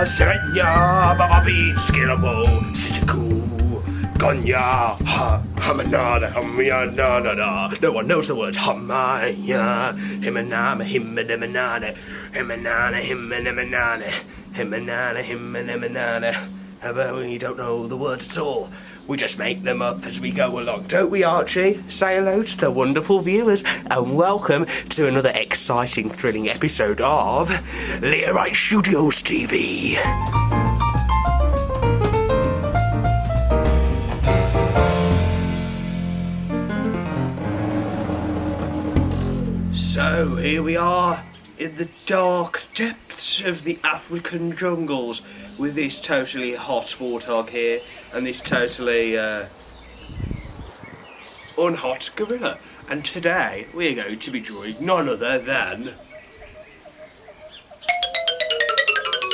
Senya, Baba Beat, Skillable, Sitiku, Gonya, Hamanada, Hamyanada. No one knows the words Hamaya, Himanama, Himanana, Himanana, Himanana, Himanana, Himanana. However, we don't know the words at all. We just make them up as we go along, don't we, Archie? Say hello to the wonderful viewers, and welcome to another exciting, thrilling episode of Leorite Studios TV. So, here we are in the dark depths of the African jungles with this totally hot warthog here and this totally unhot gorilla. And today we're going to be drawing none other than...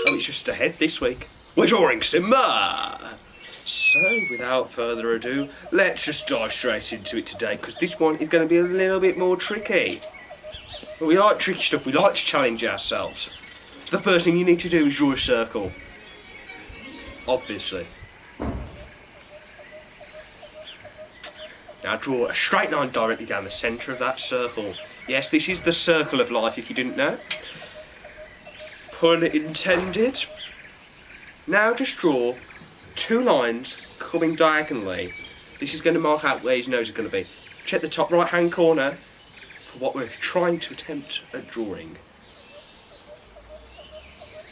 Oh, it's just ahead this week. We're drawing Simba! So, without further ado, let's just dive straight into it today, because this one is going to be a little bit more tricky. But we like tricky stuff, we like to challenge ourselves. So the first thing you need to do is draw a circle. Obviously. Now draw a straight line directly down the centre of that circle. Yes, this is the circle of life, if you didn't know. Pun intended. Now just draw two lines coming diagonally. This is going to mark out where his nose is going to be. Check the top right hand corner for what we're trying to attempt at drawing.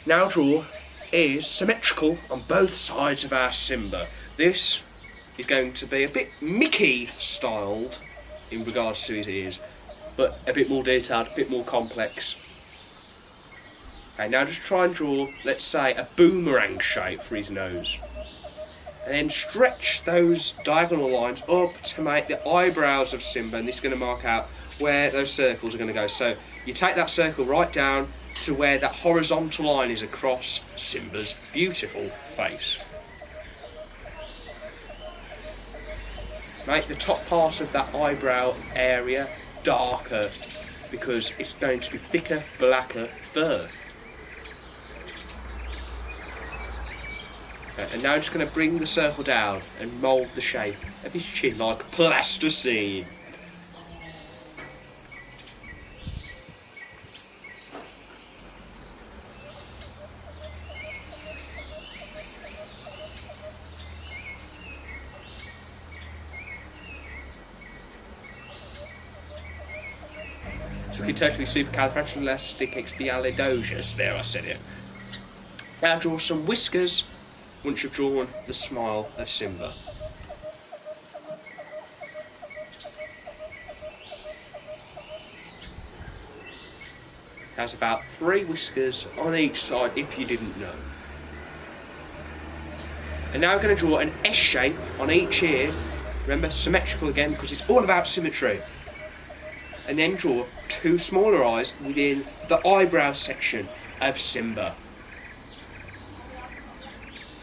Now draw is symmetrical on both sides of our Simba. This is going to be a bit Mickey styled in regards to his ears, but a bit more detailed, a bit more complex. Okay, now just try and draw, let's say, a boomerang shape for his nose. And then stretch those diagonal lines up to make the eyebrows of Simba, and this is going to mark out where those circles are going to go. So you take that circle right down to where that horizontal line is across Simba's beautiful face. Make the top part of that eyebrow area darker because it's going to be thicker, blacker fur. Okay, and now I'm just going to bring the circle down and mould the shape of his chin like plasticine. So if you're totally supercalifragilisticexpialidocious, there I said it. Now draw some whiskers once you've drawn the smile of Simba. There's about 3 whiskers on each side if you didn't know. And now we're going to draw an S shape on each ear. Remember, symmetrical again because it's all about symmetry. And then draw 2 smaller eyes within the eyebrow section of Simba.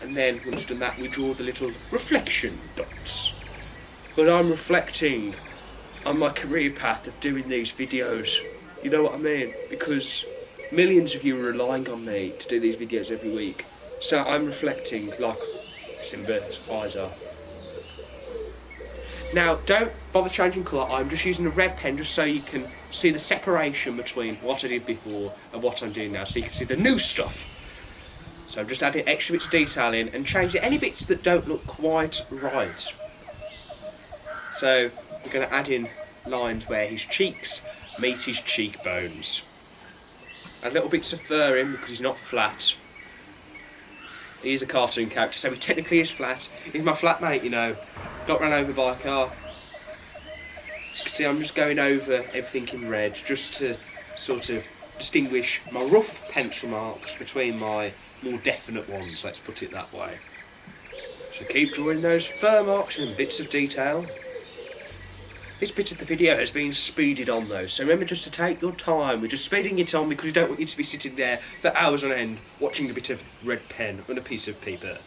And then, once we've done that, we draw the little reflection dots. Because I'm reflecting on my career path of doing these videos. You know what I mean? Because millions of you are relying on me to do these videos every week. So I'm reflecting like Simba's eyes are. Now, don't bother changing colour, I'm just using a red pen just so you can see the separation between what I did before and what I'm doing now, so you can see the new stuff. So I'm just adding extra bits of detail in and changing any bits that don't look quite right. So we're going to add in lines where his cheeks meet his cheekbones. Add little bits of fur in because he's not flat. He is a cartoon character, so he technically is flat. He's my flatmate, you know. Got run over by a car. As you can see, I'm just going over everything in red just to sort of distinguish my rough pencil marks between my more definite ones, let's put it that way. So keep drawing those fur marks and bits of detail. This bit of the video has been speeded on though, so remember just to take your time. We're just speeding it on because we don't want you to be sitting there for hours on end watching a bit of red pen on a piece of paper.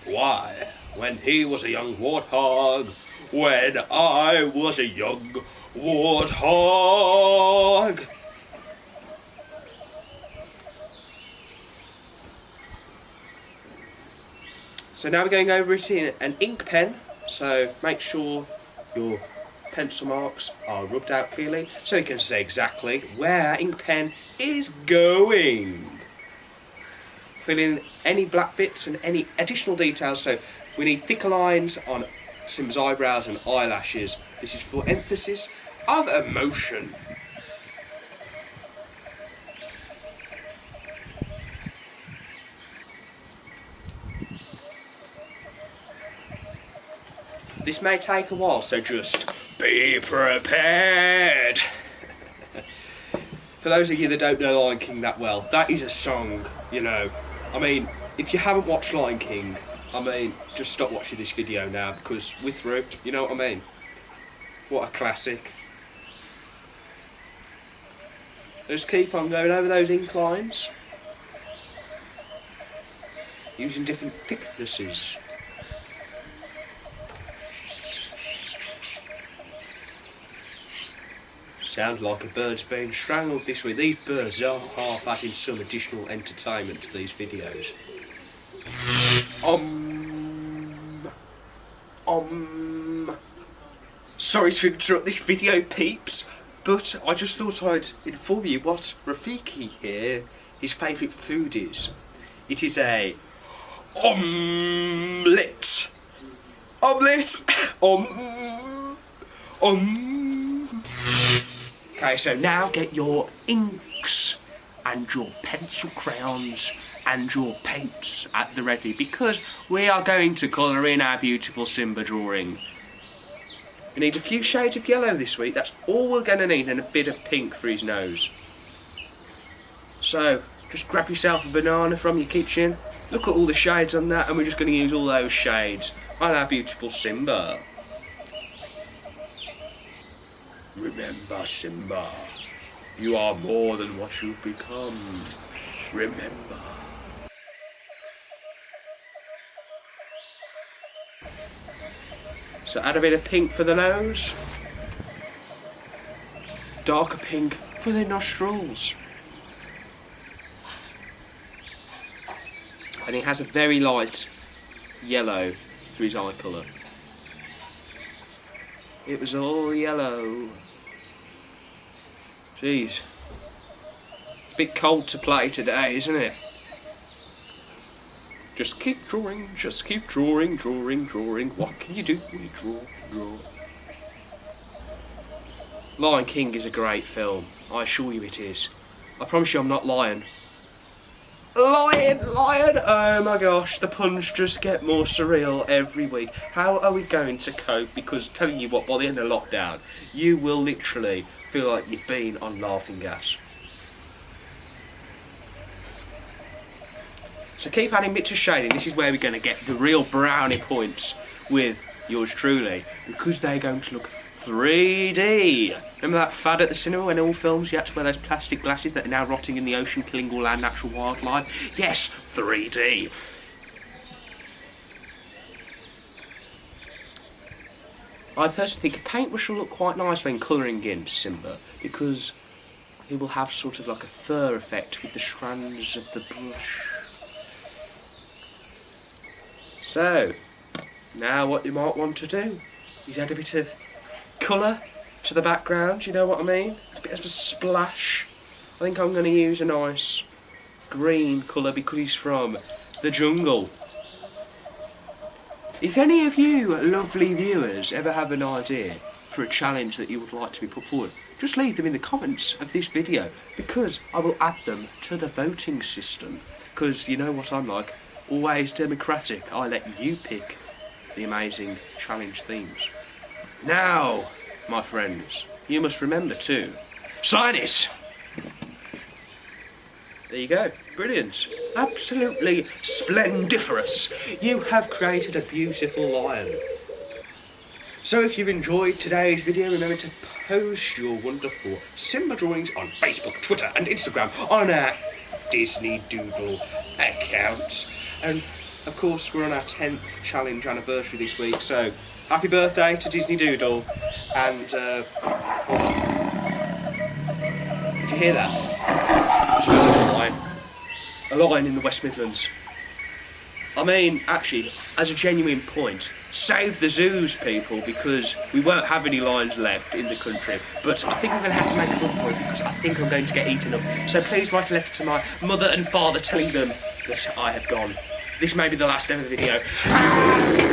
Why, when he was a young warthog, when I was a young warthog. So now we're going over it in an ink pen, so make sure your pencil marks are rubbed out clearly so you can see exactly where our ink pen is going. Fill in any black bits and any additional details, so we need thicker lines on Simba's eyebrows and eyelashes. This is for emphasis of emotion. This may take a while, so just be prepared. For those of you that don't know Lion King that well, that is a song, you know. I mean, if you haven't watched Lion King, I mean, just stop watching this video now because we're through, you know what I mean? What a classic. Just keep on going over those ink lines, using different thicknesses. Sounds like a bird's being strangled this week. These birds are half adding some additional entertainment to these videos. Sorry to interrupt this video, peeps, but I just thought I'd inform you what Rafiki here, his favourite food is. It is a omelette. Omelette. Okay, so now get your inks and your pencil crayons and your paints at the ready because we are going to colour in our beautiful Simba drawing. We need a few shades of yellow this week, that's all we're going to need, and a bit of pink for his nose. So, just grab yourself a banana from your kitchen, look at all the shades on that, and we're just going to use all those shades on our beautiful Simba. Remember, Simba, you are more than what you've become. Remember. So add a bit of pink for the nose, darker pink for the nostrils. And he has a very light yellow for his eye colour. It was all yellow. Jeez. It's a bit cold to play today, isn't it? Just keep drawing, drawing. What can you do? We draw. Lion King is a great film. I assure you it is. I promise you I'm not lying. Lion! Oh my gosh, the puns just get more surreal every week. How are we going to cope? Because telling you what, by the end of lockdown, you will literally feel like you've been on laughing gas. So keep adding bits of shading. This is where we're going to get the real brownie points with yours truly, because they're going to look 3D. Remember that fad at the cinema when all films you had to wear those plastic glasses that are now rotting in the ocean, killing all our natural wildlife? Yes, 3D. I personally think a paintbrush will look quite nice when colouring in Simba, because it will have sort of like a fur effect with the strands of the brush. So, now what you might want to do is add a bit of colour to the background, you know what I mean? A bit of a splash. I think I'm going to use a nice green colour because he's from the jungle. If any of you lovely viewers ever have an idea for a challenge that you would like to be put forward, just leave them in the comments of this video, because I will add them to the voting system. Because you know what I'm like, always democratic. I let you pick the amazing challenge themes. Now, my friends, you must remember to sign it. There you go. Brilliant. Absolutely splendiferous. You have created a beautiful lion. So if you've enjoyed today's video, remember to post your wonderful Simba drawings on Facebook, Twitter and Instagram on our Disney Doodle accounts. And of course we're on our 10th challenge anniversary this week, so happy birthday to Disney Doodle. And did you hear that? A lion in the West Midlands. I mean, actually, as a genuine point, save the zoos, people, because we won't have any lions left in the country. But I think I'm going to have to make a run for it because I think I'm going to get eaten up. So please write a letter to my mother and father telling them that I have gone. This may be the last ever video.